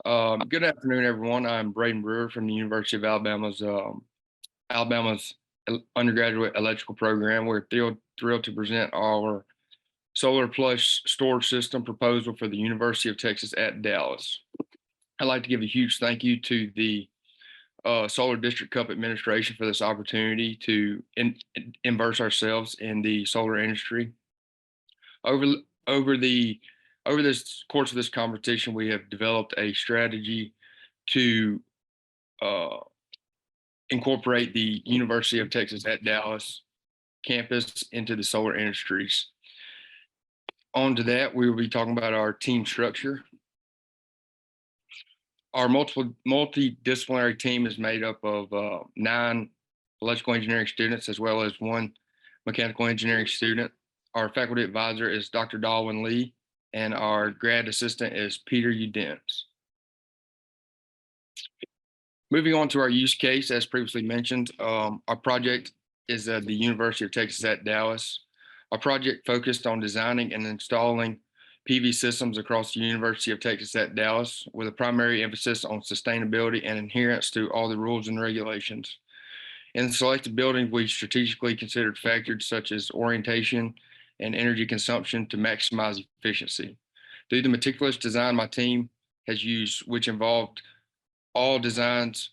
Good afternoon, everyone. I'm Braden Brewer from the University of Alabama's undergraduate electrical program. We're thrilled to present our Solar Plus storage system proposal for the University of Texas at Dallas. I'd like to give a huge thank you to the Solar District Cup administration for this opportunity to immerse ourselves in the solar industry. Over over the over this course of this competition, we have developed a strategy to uh, incorporate the University of Texas at Dallas campus into the solar industries. On to that, we will be talking about our team structure. Our multidisciplinary team is made up of 9 electrical engineering students as well as 1 mechanical engineering student. Our faculty advisor is Dr. Dalwin Lee, and our grad assistant is Peter Udens. Moving on to our use case, as previously mentioned, our project is at the University of Texas at Dallas. Our project focused on designing and installing PV systems across the University of Texas at Dallas with a primary emphasis on sustainability and adherence to all the rules and regulations. In the selected buildings, we strategically considered factors such as orientation and energy consumption to maximize efficiency. Through the meticulous design my team has used, which all designs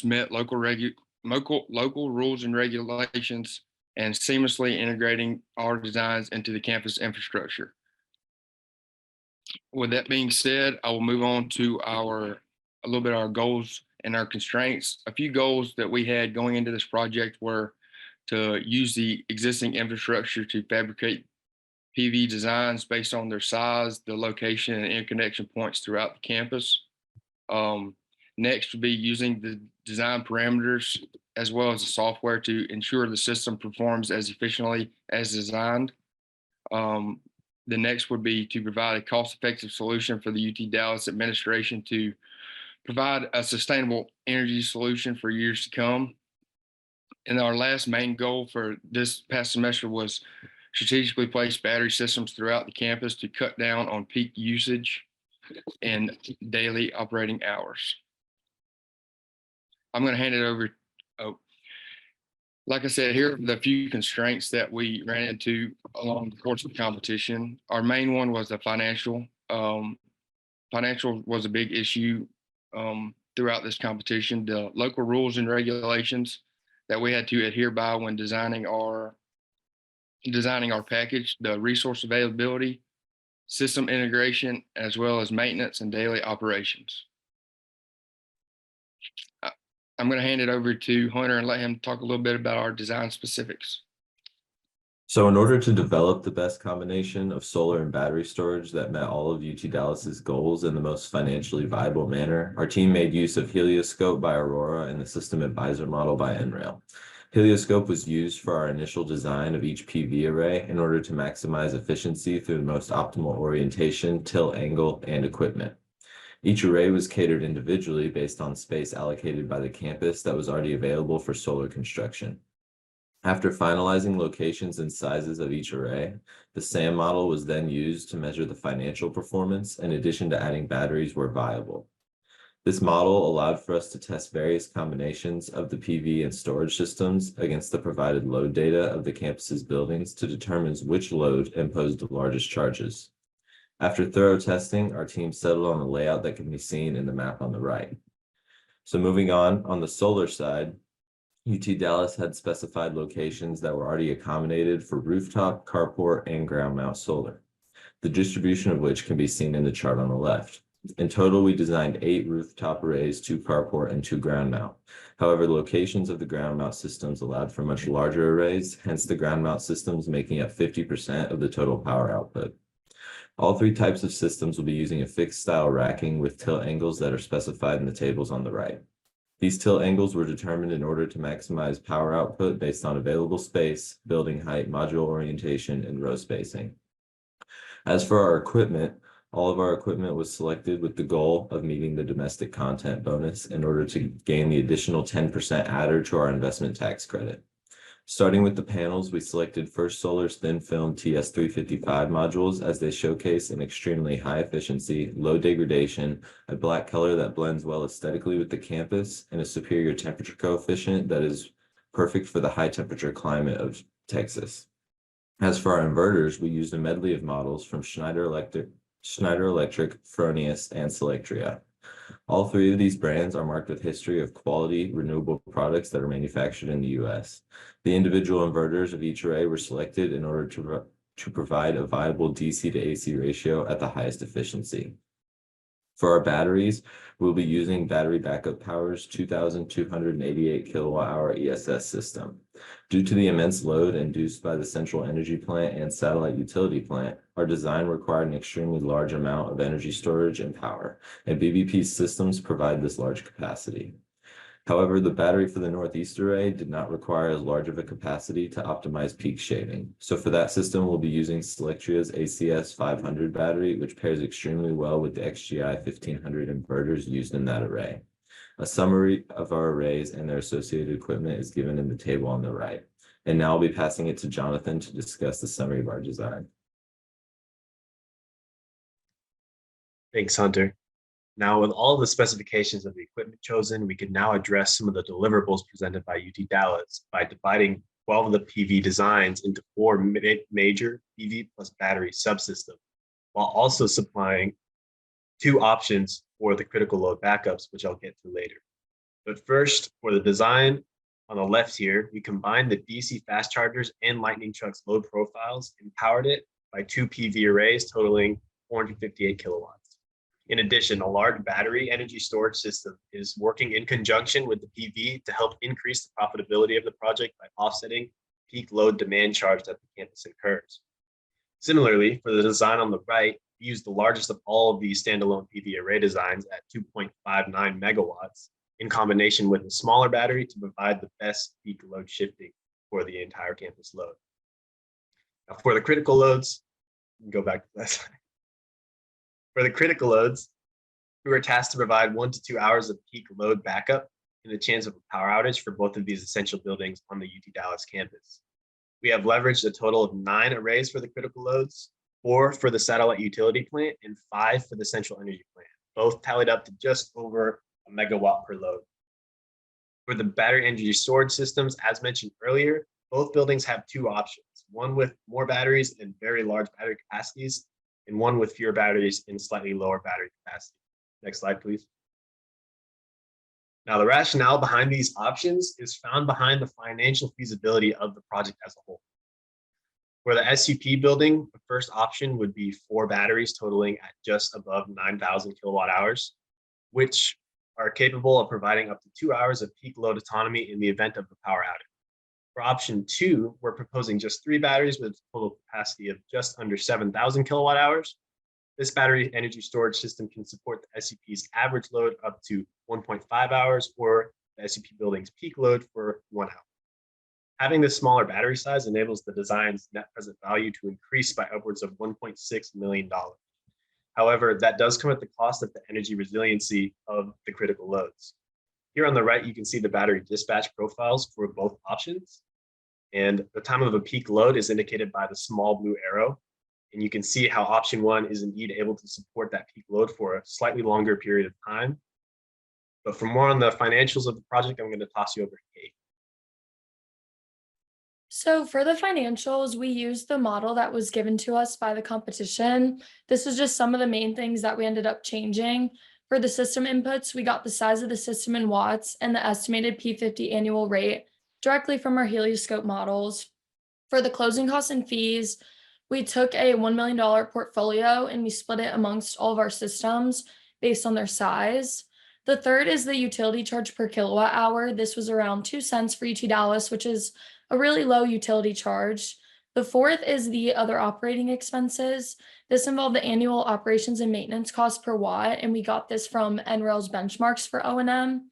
met local rules and regulations and seamlessly integrating our designs into the campus infrastructure. With that being said, I will move on to a little bit of our goals and our constraints. A few goals that we had going into this project were to use the existing infrastructure to fabricate PV designs based on their size, the location, and interconnection points throughout the campus. Next would be using the design parameters as well as the software to ensure the system performs as efficiently as designed. The next would be to provide a cost-effective solution for the UT Dallas administration to provide a sustainable energy solution for years to come. And our last main goal for this past semester was strategically place battery systems throughout the campus to cut down on peak usage and daily operating hours. I'm going to hand it over. Like I said, here are the few constraints that we ran into along the course of the competition. Our main one was the financial. Financial was a big issue throughout this competition. The local rules and regulations that we had to adhere by when designing our package, the resource availability, system integration, as well as maintenance and daily operations. I'm going to hand it over to Hunter and let him talk a little bit about our design specifics. So in order to develop the best combination of solar and battery storage that met all of UT Dallas's goals in the most financially viable manner, our team made use of Helioscope by Aurora and the System Advisor model by NRail. Helioscope was used for our initial design of each PV array in order to maximize efficiency through the most optimal orientation, tilt angle, and equipment. Each array was catered individually based on space allocated by the campus that was already available for solar construction. After finalizing locations and sizes of each array, the SAM model was then used to measure the financial performance in addition to adding batteries where viable. This model allowed for us to test various combinations of the PV and storage systems against the provided load data of the campus's buildings to determine which load imposed the largest charges. After thorough testing, our team settled on a layout that can be seen in the map on the right. So moving on the solar side, UT Dallas had specified locations that were already accommodated for rooftop, carport, and ground mount solar, the distribution of which can be seen in the chart on the left. In total, we designed 8 rooftop arrays, 2 carport, and 2 ground mount. However, the locations of the ground mount systems allowed for much larger arrays, hence the ground mount systems making up 50% of the total power output. All 3 types of systems will be using a fixed style racking with tilt angles that are specified in the tables on the right. These tilt angles were determined in order to maximize power output based on available space, building height, module orientation, and row spacing. As for our equipment, all of our equipment was selected with the goal of meeting the domestic content bonus in order to gain the additional 10% adder to our investment tax credit. Starting with the panels, we selected First Solar's thin film TS355 modules as they showcase an extremely high efficiency, low degradation, a black color that blends well aesthetically with the campus, and a superior temperature coefficient that is perfect for the high temperature climate of Texas. As for our inverters, we used a medley of models from Schneider Electric, Fronius, and Selectria. All three of these brands are marked with history of quality, renewable products that are manufactured in the U.S. The individual inverters of each array were selected in order to provide a viable DC to AC ratio at the highest efficiency. For our batteries, we'll be using Battery Backup Power's 2,288 kilowatt-hour ESS system. Due to the immense load induced by the central energy plant and satellite utility plant, our design required an extremely large amount of energy storage and power, and BBP's systems provide this large capacity. However, the battery for the Northeast array did not require as large of a capacity to optimize peak shaving. So for that system, we'll be using Selectria's ACS 500 battery, which pairs extremely well with the XGI 1500 inverters used in that array. A summary of our arrays and their associated equipment is given in the table on the right. And now I'll be passing it to Jonathan to discuss the summary of our design. Thanks, Hunter. Now, with all of the specifications of the equipment chosen, we can now address some of the deliverables presented by UT Dallas by dividing 12 of the PV designs into 4 major PV plus battery subsystems, while also supplying 2 options for the critical load backups, which I'll get to later. But first, for the design on the left here, we combined the DC fast chargers and Lightning Truck's load profiles and powered it by 2 PV arrays totaling 458 kilowatts. In addition, a large battery energy storage system is working in conjunction with the PV to help increase the profitability of the project by offsetting peak load demand charge that the campus incurs. Similarly, for the design on the right, we used the largest of all of these standalone PV array designs at 2.59 megawatts in combination with a smaller battery to provide the best peak load shifting for the entire campus load. Now, for the critical loads, go back to that slide. For the critical loads, we were tasked to provide 1 to 2 hours of peak load backup in the chance of a power outage for both of these essential buildings on the UT Dallas campus. We have leveraged a total of 9 arrays for the critical loads, 4 for the satellite utility plant, and 5 for the central energy plant, both tallied up to just over a megawatt per load. For the battery energy storage systems, as mentioned earlier, both buildings have 2 options, one with more batteries and very large battery capacities, and one with fewer batteries and slightly lower battery capacity. Next slide, please. Now, the rationale behind these options is found behind the financial feasibility of the project as a whole. For the SUP building, the first option would be 4 batteries totaling at just above 9,000 kilowatt hours, which are capable of providing up to 2 hours of peak load autonomy in the event of a power outage. For option 2, we're proposing just 3 batteries with a total capacity of just under 7,000 kilowatt hours. This battery energy storage system can support the SUP's average load up to 1.5 hours or the SUP building's peak load for 1 hour. Having this smaller battery size enables the design's net present value to increase by upwards of $1.6 million. However, that does come at the cost of the energy resiliency of the critical loads. Here on the right, you can see the battery dispatch profiles for both options. And the time of a peak load is indicated by the small blue arrow. And you can see how option 1 is indeed able to support that peak load for a slightly longer period of time. But for more on the financials of the project, I'm going to toss you over to Kate. So for the financials, we used the model that was given to us by the competition. This is just some of the main things that we ended up changing. For the system inputs, we got the size of the system in watts and the estimated P50 annual rate directly from our Helioscope models. For the closing costs and fees, we took a $1 million portfolio and we split it amongst all of our systems based on their size. The third is the utility charge per kilowatt hour. This was around 2 cents for UT Dallas, which is a really low utility charge. The fourth is the other operating expenses. This involved the annual operations and maintenance cost per watt, and we got this from NREL's benchmarks for O&M.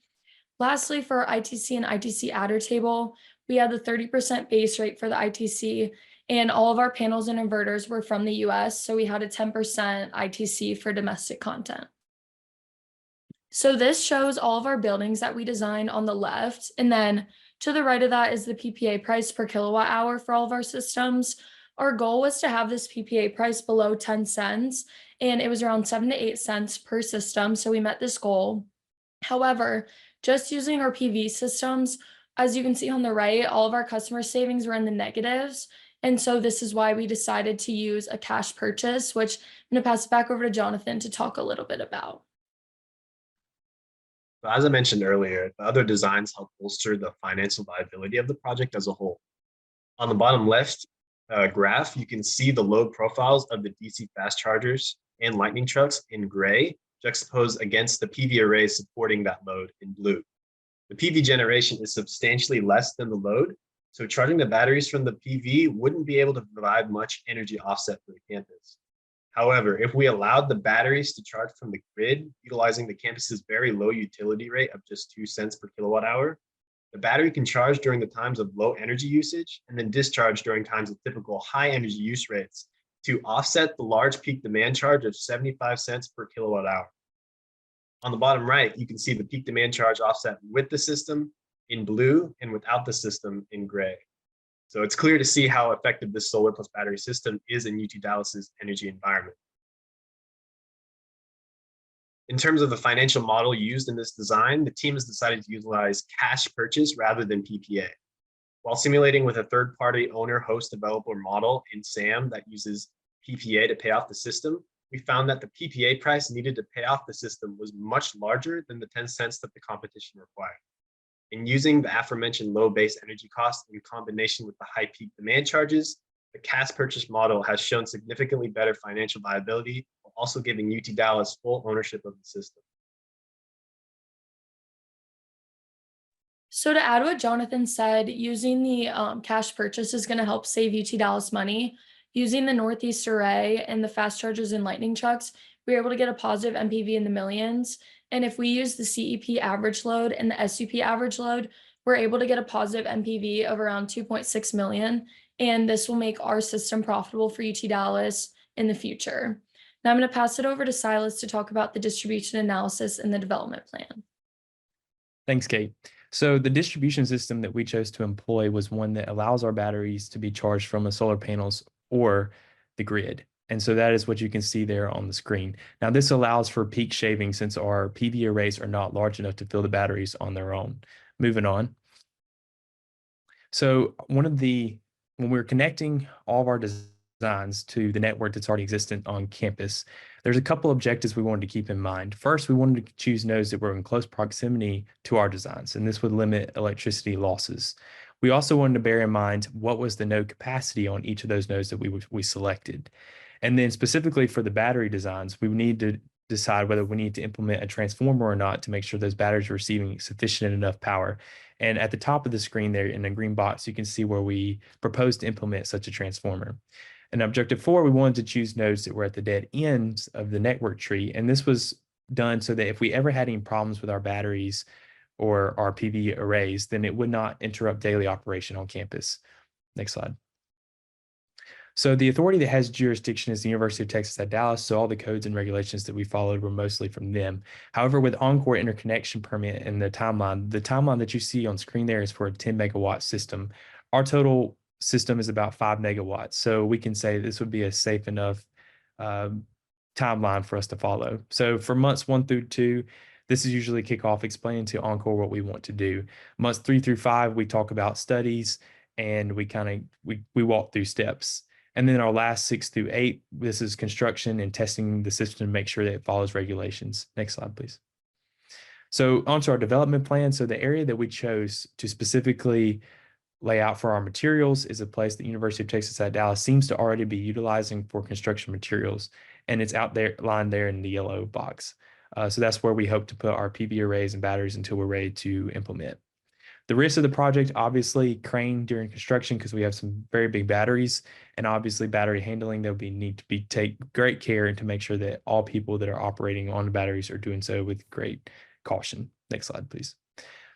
Lastly, for our ITC and ITC adder table, we had the 30% base rate for the ITC, and all of our panels and inverters were from the US, so we had a 10% ITC for domestic content. So this shows all of our buildings that we designed on the left, and then To the right of that is the PPA price per kilowatt hour for all of our systems. Our goal was to have this PPA price below 10 cents, and it was around 7 to 8 cents per system. So we met this goal. However, just using our PV systems, as you can see on the right, all of our customer savings were in the negatives. And so this is why we decided to use a cash purchase, which I'm going to pass it back over to Jonathan to talk a little bit about. So as I mentioned earlier, the other designs help bolster the financial viability of the project as a whole. On the bottom left graph, you can see the load profiles of the DC fast chargers and lightning trucks in gray, juxtaposed against the PV arrays supporting that load in blue. The PV generation is substantially less than the load, so charging the batteries from the PV wouldn't be able to provide much energy offset for the campus. However, if we allowed the batteries to charge from the grid, utilizing the campus's very low utility rate of just 2 cents per kilowatt hour, the battery can charge during the times of low energy usage and then discharge during times of typical high energy use rates to offset the large peak demand charge of 75 cents per kilowatt hour. On the bottom right, you can see the peak demand charge offset with the system in blue and without the system in gray. So it's clear to see how effective this solar plus battery system is in UT Dallas's energy environment. In terms of the financial model used in this design, the team has decided to utilize cash purchase rather than PPA. While simulating with a third-party owner host developer model in SAM that uses PPA to pay off the system, we found that the PPA price needed to pay off the system was much larger than the 10 cents that the competition required. In using the aforementioned low base energy cost in combination with the high peak demand charges, the cash purchase model has shown significantly better financial viability, while also giving UT Dallas full ownership of the system. So to add what Jonathan said, using the cash purchase is going to help save UT Dallas money. Using the Northeast Array and the fast chargers and lightning trucks, we were able to get a positive MPV in the millions. And if we use the CEP average load and the SUP average load, we're able to get a positive MPV of around 2.6 million. And this will make our system profitable for UT Dallas in the future. Now I'm going to pass it over to Silas to talk about the distribution analysis and the development plan. Thanks, Kate. So the distribution system that we chose to employ was one that allows our batteries to be charged from the solar panels or the grid. And so that is what you can see there on the screen. Now, this allows for peak shaving since our PV arrays are not large enough to fill the batteries on their own. Moving on. So when we're connecting all of our designs to the network that's already existent on campus, there's a couple objectives we wanted to keep in mind. First, we wanted to choose nodes that were in close proximity to our designs, and this would limit electricity losses. We also wanted to bear in mind what was the node capacity on each of those nodes that we selected. And then specifically for the battery designs, we need to decide whether we need to implement a transformer or not to make sure those batteries are receiving sufficient enough power. And at the top of the screen there in the green box, you can see where we propose to implement such a transformer. And objective 4, we wanted to choose nodes that were at the dead ends of the network tree. And this was done so that if we ever had any problems with our batteries or our PV arrays, then it would not interrupt daily operation on campus. Next slide. So the authority that has jurisdiction is the University of Texas at Dallas, so all the codes and regulations that we followed were mostly from them. However, with Encore interconnection permit and the timeline that you see on screen there is for a 10 megawatt system. Our total system is about 5 megawatts, so we can say this would be a safe enough timeline for us to follow. So for months 1 through 2, this is usually kickoff explaining to Encore what we want to do. Months 3 through 5, we talk about studies and we walk through steps. And then our last 6 through 8, this is construction and testing the system to make sure that it follows regulations. Next slide, please. So onto our development plan. So the area that we chose to specifically lay out for our materials is a place that University of Texas at Dallas seems to already be utilizing for construction materials. And it's out there, lined there in the yellow box. So that's where we hope to put our PV arrays and batteries until we're ready to implement. The risk of the project, obviously, crane during construction because we have some very big batteries, and obviously battery handling. There'll need to be take great care and to make sure that all people that are operating on the batteries are doing so with great caution. Next slide, please.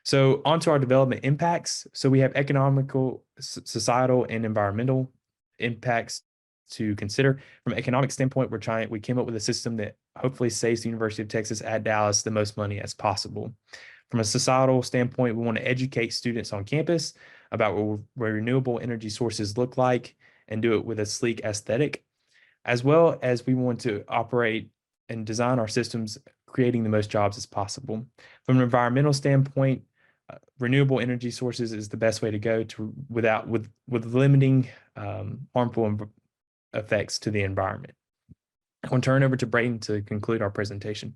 So onto our development impacts. So we have economical, societal, and environmental impacts to consider. From an economic standpoint, we came up with a system that hopefully saves the University of Texas at Dallas the most money as possible. From a societal standpoint, we want to educate students on campus about what renewable energy sources look like and do it with a sleek aesthetic, as well as we want to operate and design our systems creating the most jobs as possible. From an environmental standpoint, renewable energy sources is the best way to go with limiting harmful effects to the environment. I want to turn over to Brayden to conclude our presentation.